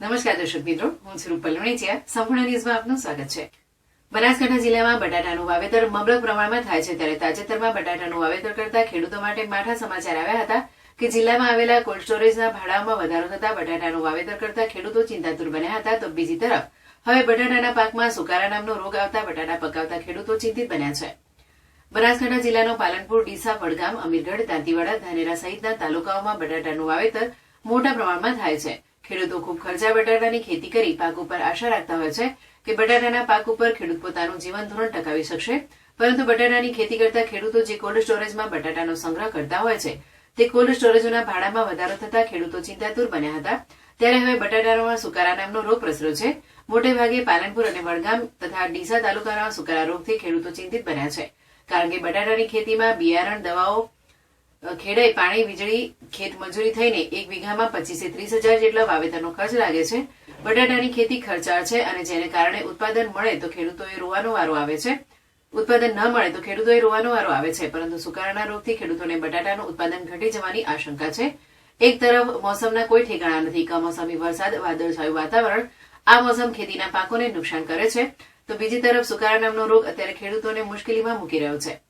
નમસ્કાર દર્શક મિત્રો, હું છું રૂપલ લુણીચિયા. સંપૂર્ણ ન્યૂઝમાં આપનું સ્વાગત છે. બનાસકાંઠા જિલ્લામાં બટાટાનું વાવેતર મબલક પ્રમાણમાં થાય છે, ત્યારે તાજેતરમાં બટાટાનું વાવેતર કરતા ખેડૂતો માટે માઠા સમાચાર આવ્યા હતા કે જિલ્લામાં આવેલા કોલ્ડ સ્ટોરેજના ભાડાઓમાં વધારો થતા બટાટાનું વાવેતર કરતા ખેડૂતો ચિંતાતુર બન્યા હતા. તો બીજી તરફ હવે બટાટાના પાકમાં સુકારા નામનો રોગ આવતા બટાટા પકાવતા ખેડૂતો ચિંતિત બન્યા છે. બનાસકાંઠા જિલ્લાનો પાલનપુર, ડીસા, વડગામ, અમીરગઢ, દાંતીવાડા, ધાનેરા સહિતના તાલુકાઓમાં બટાટાનું વાવેતર મોટા પ્રમાણમાં થાય છે. ખેડૂતો ખૂબ ખર્ચા બટાટાની ખેતી કરી પાક ઉપર આશા રાખતા હોય છે કે બટાટાના પાક ઉપર ખેડૂત પોતાનું જીવન ધોરણ ટકાવી શકશે, પરંતુ બટાટાની ખેતી કરતા ખેડૂતો જે કોલ્ડ સ્ટોરેજમાં બટાટાનો સંગ્રહ કરતા હોય છે તે કોલ્ડ સ્ટોરેજોના ભાડામાં વધારો થતા ખેડૂતો ચિંતાતુર બન્યા હતા. ત્યારે હવે બટાટામાં સુકારા નામનો રોગ પ્રસર્યો છે. મોટે ભાગે પાલનપુર અને વડગામ તથા ડીસા તાલુકાના સુકારા રોગથી ખેડૂતો ચિંતિત બન્યા છે, કારણ કે બટાટાની ખેતીમાં બિયારણ, દવાઓ, ખેડાઈ, પાણી, વીજળી, ખેત મજૂરી થઈને એક વીઘામાં 25 થી 30 હજાર જેટલા વાવેતરનો ખર્ચ લાગે છે. બટાટાની ખેતી ખર્ચાળ છે અને જેને કારણે ઉત્પાદન મળે તો ખેડૂતોએ રોવાનો વારો આવે છે, ઉત્પાદન ન મળે તો ખેડૂતોએ રોવાનો વારો આવે છે. પરંતુ સુકારાના રોગથી ખેડૂતોને બટાટાનું ઉત્પાદન ઘટી જવાની આશંકા છે. એક તરફ મોસમના કોઈ ઠેકાણા નથી. કમોસમી વરસાદ, વાદળછાયું વાતાવરણ આ મોસમ ખેતીના પાકોને નુકસાન કરે છે, તો બીજી તરફ સુકારા નામનો રોગ અત્યારે ખેડૂતોને મુશ્કેલીમાં મૂકી રહ્યો છે.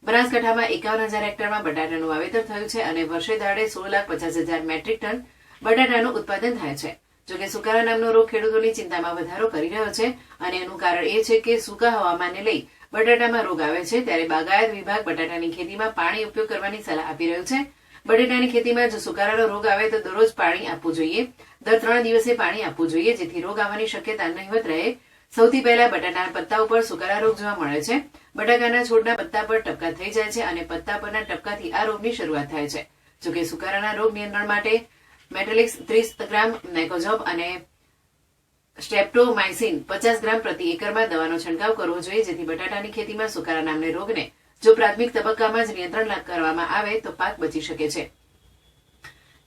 બનાસકાંઠામાં 51,000 હેક્ટરમાં બટાટાનું વાવેતર થયું છે અને વર્ષે દાડે 16,50,000 મેટ્રિક ટન બટાટાનું ઉત્પાદન થાય છે. જોકે સુકારા નામનો રોગ ખેડૂતોની ચિંતામાં વધારો કરી રહ્યો છે અને એનું કારણ એ છે કે સૂકા હવામાનને લઈ બટાટામાં રોગ આવે છે. ત્યારે બાગાયત વિભાગ બટાટાની ખેતીમાં પાણી ઉપયોગ કરવાની સલાહ આપી રહ્યું છે. બટાટાની ખેતીમાં જો સુકારાનો રોગ આવે તો દરરોજ પાણી આપવું જોઈએ. દર 3 દિવસે પાણી આપવું જોઈએ, જેથી રોગ આવવાની શક્યતા નહિવત રહે. સૌથી પહેલા બટાટાના પત્તા ઉપર સુકારા રોગ જોવા મળે છે. બટાકાના છોડના પત્તા પર ટપકા થઈ જાય છે અને પત્તા પરના ટપકાથી આ રોગની શરૂઆત થાય છે. જોકે સુકારાના રોગ નિયંત્રણ માટે મેટાલિક્સ 30 ગ્રામ, મેકોઝોબ અને સ્ટ્રેપ્ટોમાઇસિન 50 ગ્રામ પ્રતિ એકરમાં દવાનો છંટકાવ કરવો જોઈએ, જેથી બટાટાની ખેતીમાં સુકારા નામને રોગને જો પ્રાથમિક તબક્કામાં જ નિયંત્રણ કરવામાં આવે તો પાક બચી શકે છે.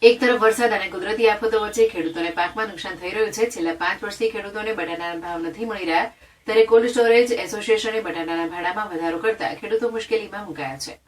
એક તરફ વરસાદ અને કુદરતી આફતો વચ્ચે ખેડૂતોને પાકમાં નુકસાન થઈ રહ્યું છે. છેલ્લા 5 વર્ષથી ખેડૂતોને બટાટાના ભાવ નથી મળી રહ્યા, ત્યારે કોલ્ડ સ્ટોરેજ એસોસિએશને બટાટાના ભાડામાં વધારો કરતા ખેડૂતો મુશ્કેલીમાં મુકાયા છે.